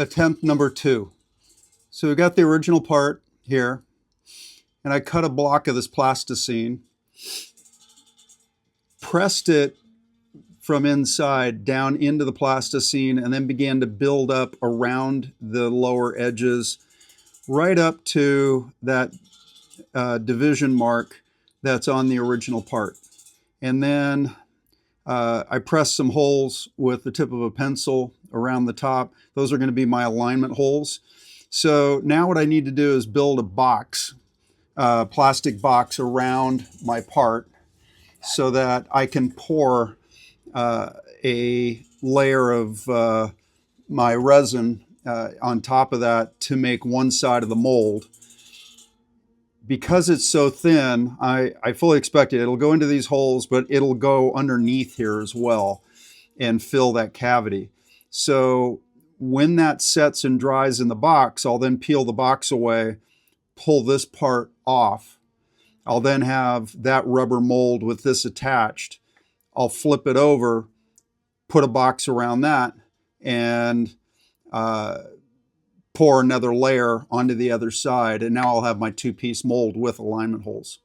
attempt number 2. So we got the original part here, and I cut a block of this plasticine, pressed it from inside down into the plasticine, and then began to build up around the lower edges right up to that division mark that's on the original part. And then I pressed some holes with the tip of a pencil around the top. Those are going to be my alignment holes. So now what I need to do is build a box, plastic box around my part so that I can pour a layer of my resin on top of that to make one side of the mold. Because it's so thin, I fully expect it'll go into these holes, but it'll go underneath here as well and fill that cavity. So when that sets and dries in the box, I'll then peel the box away, pull this part off. I'll then have that rubber mold with this attached. I'll flip it over, put a box around that, and pour another layer onto the other side, and now I'll have my 2-piece mold with alignment holes.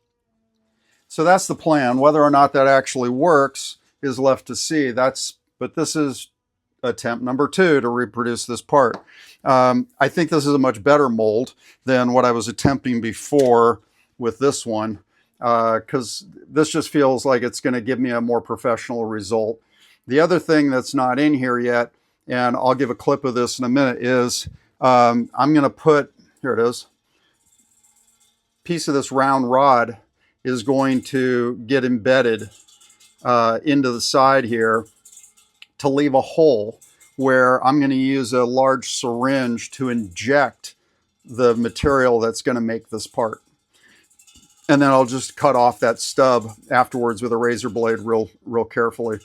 So that's the plan. Whether or not that actually works is left to see. But this is attempt number 2 to reproduce this part. I think this is a much better mold than what I was attempting before with this one, because this just feels like it's going to give me a more professional result. The other thing that's not in here yet, and I'll give a clip of this in a minute, is I'm going to put, here it is, piece of this round rod is going to get embedded into the side here to leave a hole where I'm going to use a large syringe to inject the material that's going to make this part. And then I'll just cut off that stub afterwards with a razor blade real carefully.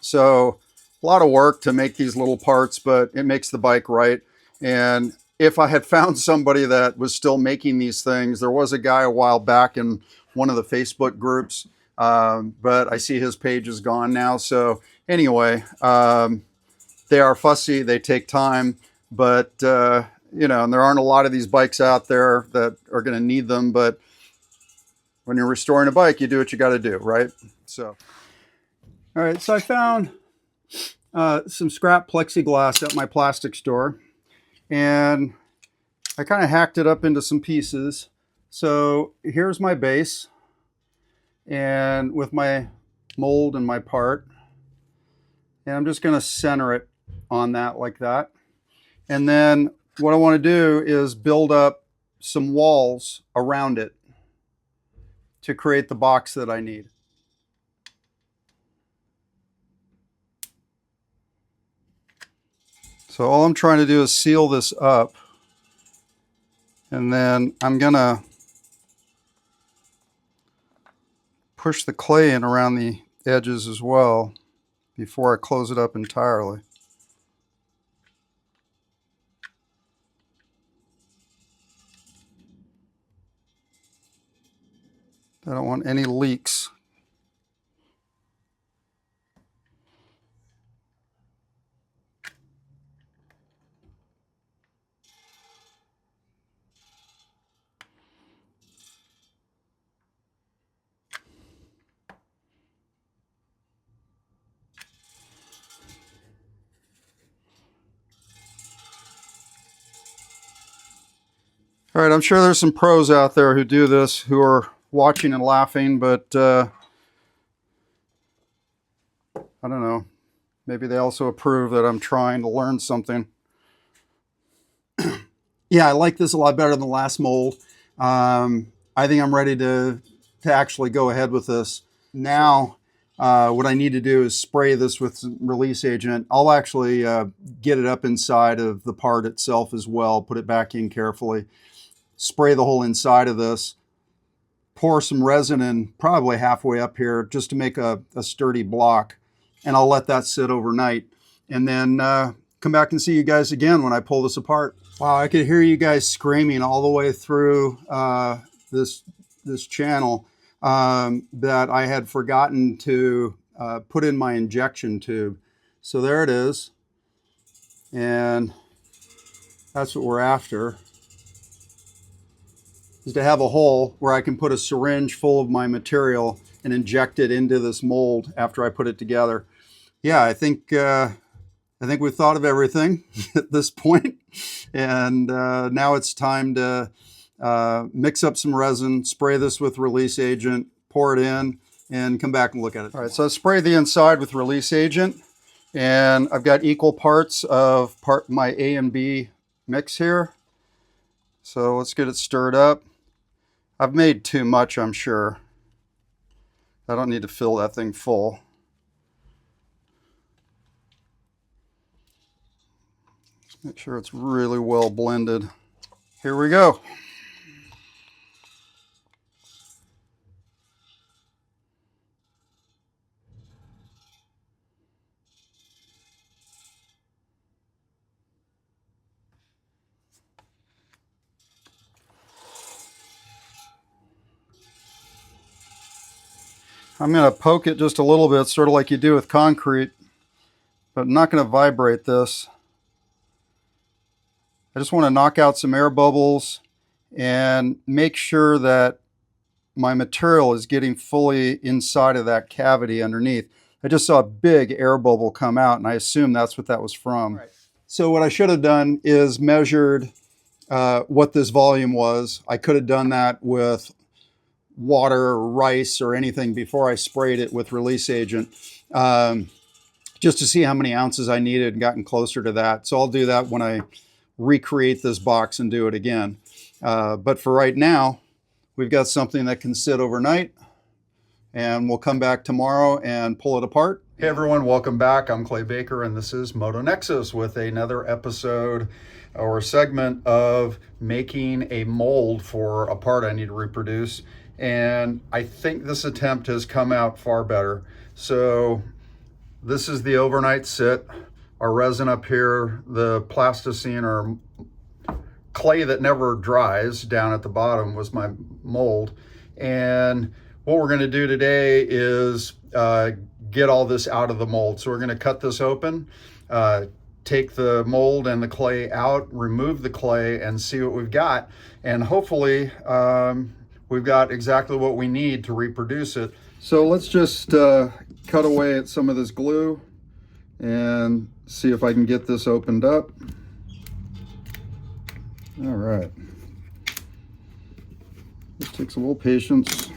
So a lot of work to make these little parts, but it makes the bike right. And if I had found somebody that was still making these things, there was a guy a while back in one of the Facebook groups, but I see his page is gone now. So anyway, they are fussy, they take time, but you know, and there aren't a lot of these bikes out there that are going to need them, but when you're restoring a bike, you do what you got to do, right? So, all right, so I found some scrap plexiglass at my plastic store. And I kind of hacked it up into some pieces. So here's my base, and with my mold and my part. And I'm just going to center it on that like that. And then what I want to do is build up some walls around it to create the box that I need. So all I'm trying to do is seal this up, and then I'm going to push the clay in around the edges as well before I close it up entirely. I don't want any leaks. All right, I'm sure there's some pros out there who do this, who are watching and laughing, but I don't know. Maybe they also approve that I'm trying to learn something. Yeah, I like this a lot better than the last mold. I think I'm ready to actually go ahead with this. Now, what I need to do is spray this with some release agent. I'll actually get it up inside of the part itself as well, put it back in carefully, spray the whole inside of this, pour some resin in probably halfway up here just to make a sturdy block, and I'll let that sit overnight, and then come back and see you guys again when I pull this apart. Wow, I could hear you guys screaming all the way through this channel that I had forgotten to put in my injection tube. So there it is, and That's what we're after, is to have a hole where I can put a syringe full of my material and inject it into this mold after I put it together. Yeah, I think we've thought of everything at this point, and now it's time to mix up some resin, spray this with release agent, pour it in, and come back and look at it. All right, so I sprayed the inside with release agent, and I've got equal parts of my A and B mix here. So let's get it stirred up. I've made too much, I'm sure. I don't need to fill that thing full. Just make sure it's really well blended. Here we go. I'm going to poke it just a little bit, sort of like you do with concrete, but I'm not going to vibrate this. I just want to knock out some air bubbles and make sure that my material is getting fully inside of that cavity underneath. I just saw a big air bubble come out, and I assume that's what that was from. Right. So what I should have done is measured what this volume was. I could have done that with water or rice or anything before I sprayed it with release agent, just to see how many ounces I needed and gotten closer to that. So I'll do that when I recreate this box and do it again. But for right now, we've got something that can sit overnight, and we'll come back tomorrow and pull it apart. Hey everyone, welcome back. I'm Clay Baker, and this is Motonexus with another episode or segment of making a mold for a part I need to reproduce. And I think this attempt has come out far better. So this is the overnight sit. Our resin up here, the plasticine or clay that never dries down at the bottom was my mold. And what we're gonna do today is get all this out of the mold. So we're gonna cut this open, take the mold and the clay out, remove the clay, and see what we've got. And hopefully, we've got exactly what we need to reproduce it. So let's just cut away at some of this glue and see if I can get this opened up. All right. This takes a little patience.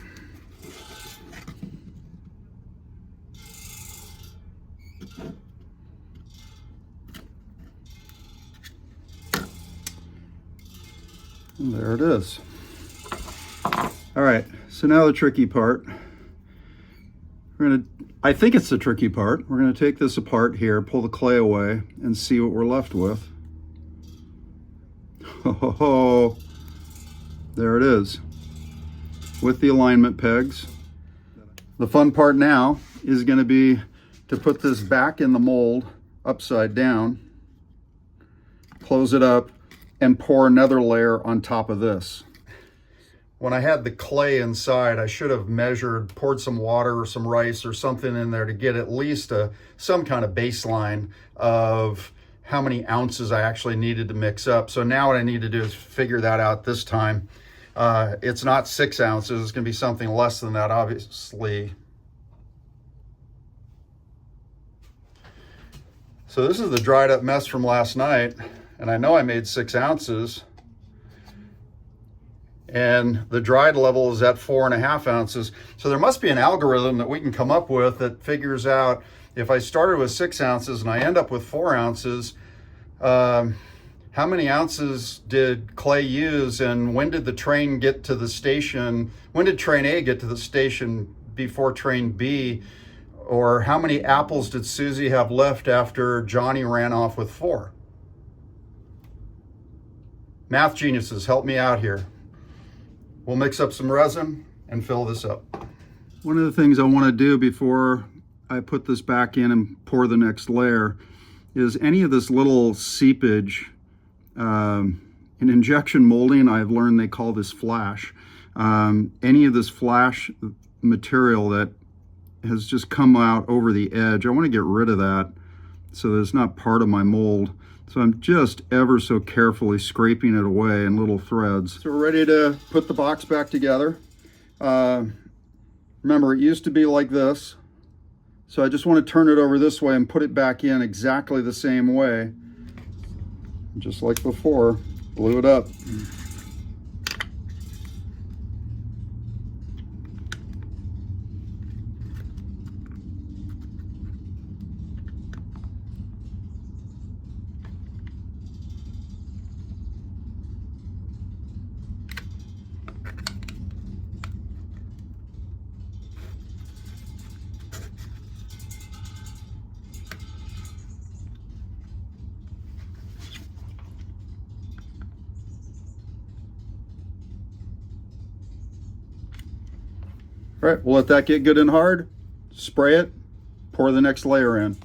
And there it is. All right, so now the tricky part. I think it's the tricky part. We're gonna take this apart here, pull the clay away, and see what we're left with. Oh, there it is, with the alignment pegs. The fun part now is gonna be to put this back in the mold upside down, close it up, and pour another layer on top of this. When I had the clay inside, I should have measured, poured some water or some rice or something in there to get at least some kind of baseline of how many ounces I actually needed to mix up. So now what I need to do is figure that out this time. It's not 6 ounces, it's gonna be something less than that, obviously. So this is the dried up mess from last night, and I know I made 6 ounces. And the dried level is at 4.5 ounces. So there must be an algorithm that we can come up with that figures out if I started with 6 ounces and I end up with 4 ounces, how many ounces did Clay use, and when did the train get to the station? When did train A get to the station before train B? Or how many apples did Susie have left after Johnny ran off with 4? Math geniuses, help me out here. We'll mix up some resin and fill this up. One of the things I want to do before I put this back in and pour the next layer is any of this little seepage. In injection molding, I've learned they call this flash. Any of this flash material that has just come out over the edge, I want to get rid of that so that it's not part of my mold. So I'm just ever so carefully scraping it away in little threads. So we're ready to put the box back together. Remember, it used to be like this. So I just want to turn it over this way and put it back in exactly the same way. Just like before, glue it up. All right, we'll let that get good and hard, spray it, pour the next layer in.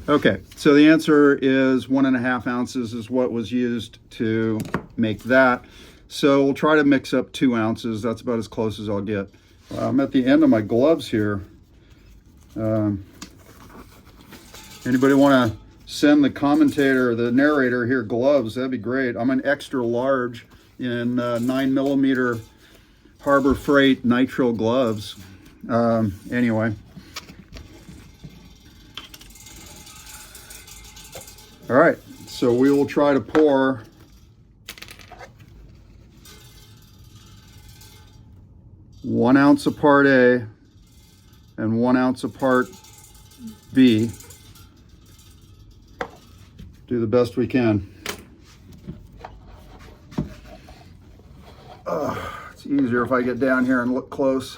Okay, so the answer is 1.5 ounces is what was used to make that. So we'll try to mix up 2 ounces. That's about as close as I'll get. I'm at the end of my gloves here. Anybody want to send the commentator, the narrator here gloves? That'd be great. I'm an extra large in 9mm Harbor Freight nitrile gloves. Anyway. All right, so we will try to pour one ounce of part A and 1 ounce of part B. Do the best we can. It's easier if I get down here and look close.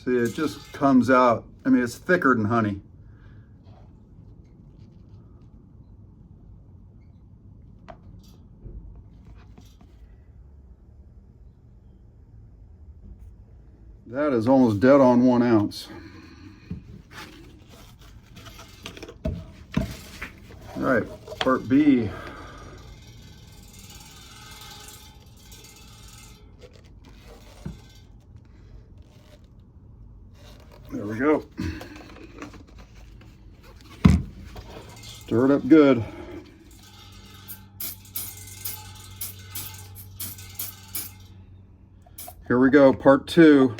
See, it just comes out. I mean, it's thicker than honey. That is almost dead on 1 ounce. All right, part B. There we go. Stir it up good. Here we go, part 2.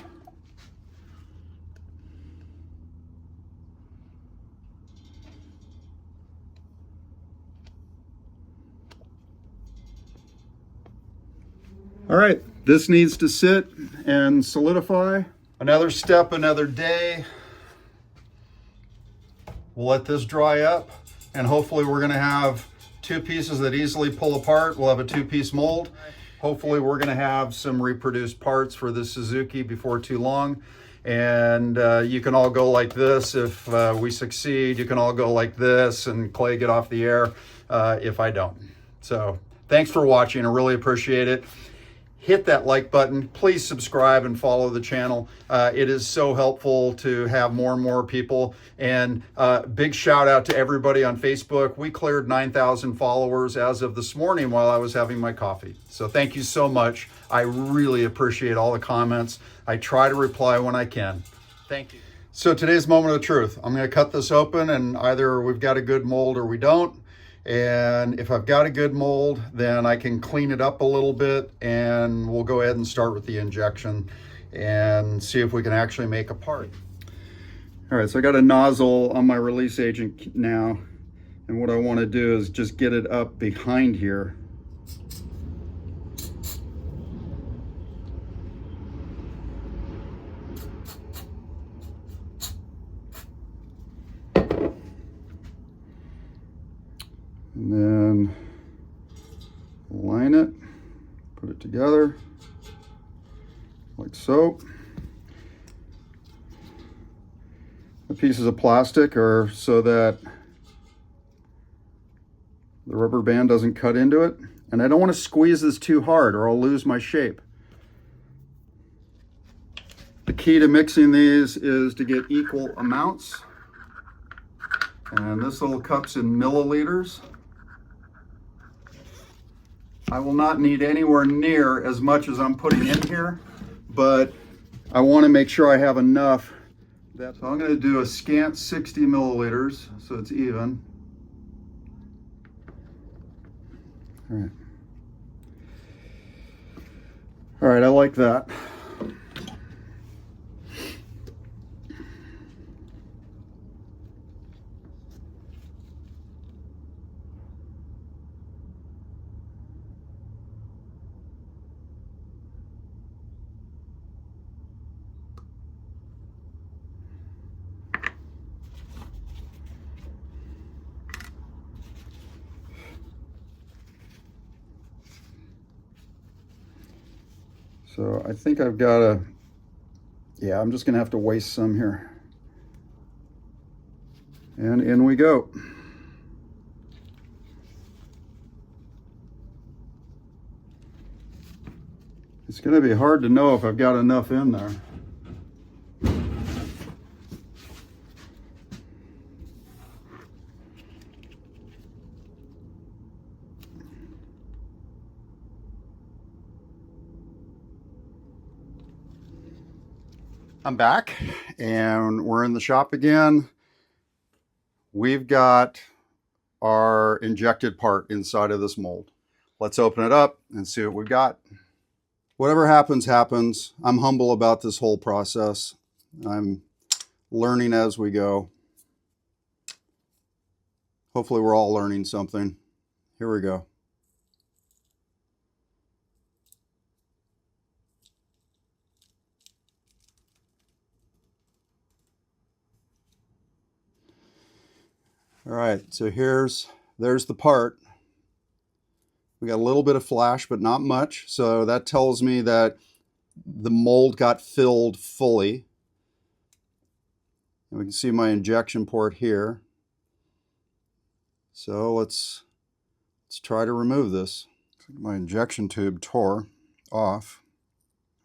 All right, this needs to sit and solidify. Another step, another day. We'll let this dry up, and hopefully we're gonna have 2 pieces that easily pull apart. We'll have a 2-piece mold. Hopefully we're gonna have some reproduced parts for the Suzuki before too long. And you can all go like this if we succeed. You can all go like this and Clay get off the air if I don't. So thanks for watching, I really appreciate it. Hit that like button, please subscribe and follow the channel. It is so helpful to have more and more people. And big shout out to everybody on Facebook. We cleared 9,000 followers as of this morning while I was having my coffee. So thank you so much. I really appreciate all the comments. I try to reply when I can. Thank you. So today's moment of truth. I'm gonna cut this open and either we've got a good mold or we don't. And if I've got a good mold, then I can clean it up a little bit and we'll go ahead and start with the injection and see if we can actually make a part. All right, so I got a nozzle on my release agent now. And what I want to do is just get it up behind here. And then line it, put it together like so. The pieces of plastic are so that the rubber band doesn't cut into it. And I don't want to squeeze this too hard or I'll lose my shape. The key to mixing these is to get equal amounts. And this little cup's in milliliters. I will not need anywhere near as much as I'm putting in here, but I want to make sure I have enough So I'm going to do a scant 60 milliliters, so it's even. All right. All right, I like that. So I think I've got to, yeah, I'm just going to have to waste some here. And in we go. It's going to be hard to know if I've got enough in there. I'm back and we're in the shop again. We've got our injected part inside of this mold. Let's open it up and see what we've got. Whatever happens, happens. I'm humble about this whole process. I'm learning as we go. Hopefully we're all learning something. Here we go. All right, so there's the part. We got a little bit of flash, but not much. So that tells me that the mold got filled fully. And we can see my injection port here. So let's try to remove this. My injection tube tore off.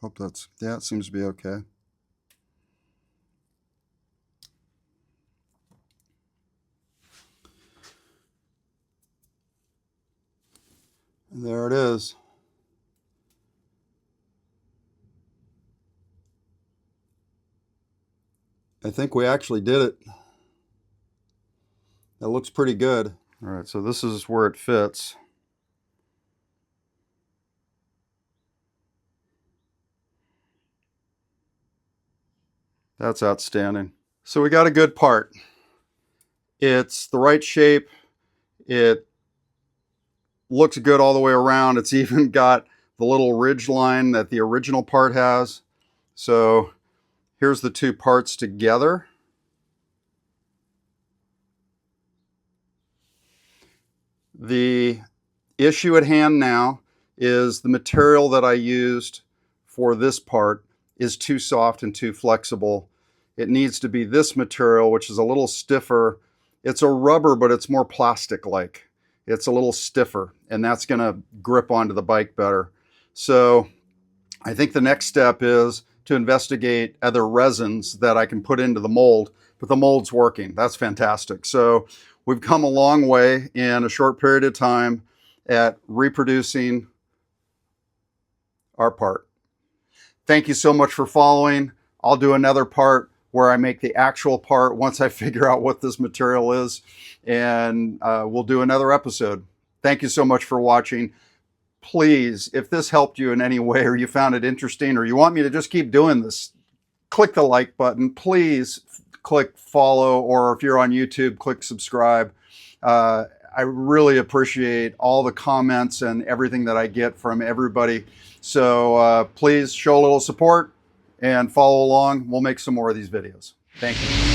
Hope yeah, it seems to be okay. And there it is. I think we actually did it. That looks pretty good. All right, so this is where it fits. That's outstanding. So we got a good part. It's the right shape. It looks good all the way around. It's even got the little ridge line that the original part has. So here's the two parts together. The issue at hand now is the material that I used for this part is too soft and too flexible. It needs to be this material, which is a little stiffer. It's a rubber, but it's more plastic-like. It's a little stiffer, and that's going to grip onto the bike better. So I think the next step is to investigate other resins that I can put into the mold, but the mold's working. That's fantastic. So we've come a long way in a short period of time at reproducing our part. Thank you so much for following. I'll do another part where I make the actual part once I figure out what this material is, and we'll do another episode. Thank you so much for watching. Please, if this helped you in any way, or you found it interesting, or you want me to just keep doing this, click the like button. Please click follow, or if you're on YouTube, click subscribe. I really appreciate all the comments and everything that I get from everybody. So please show a little support and follow along. We'll make some more of these videos. Thank you.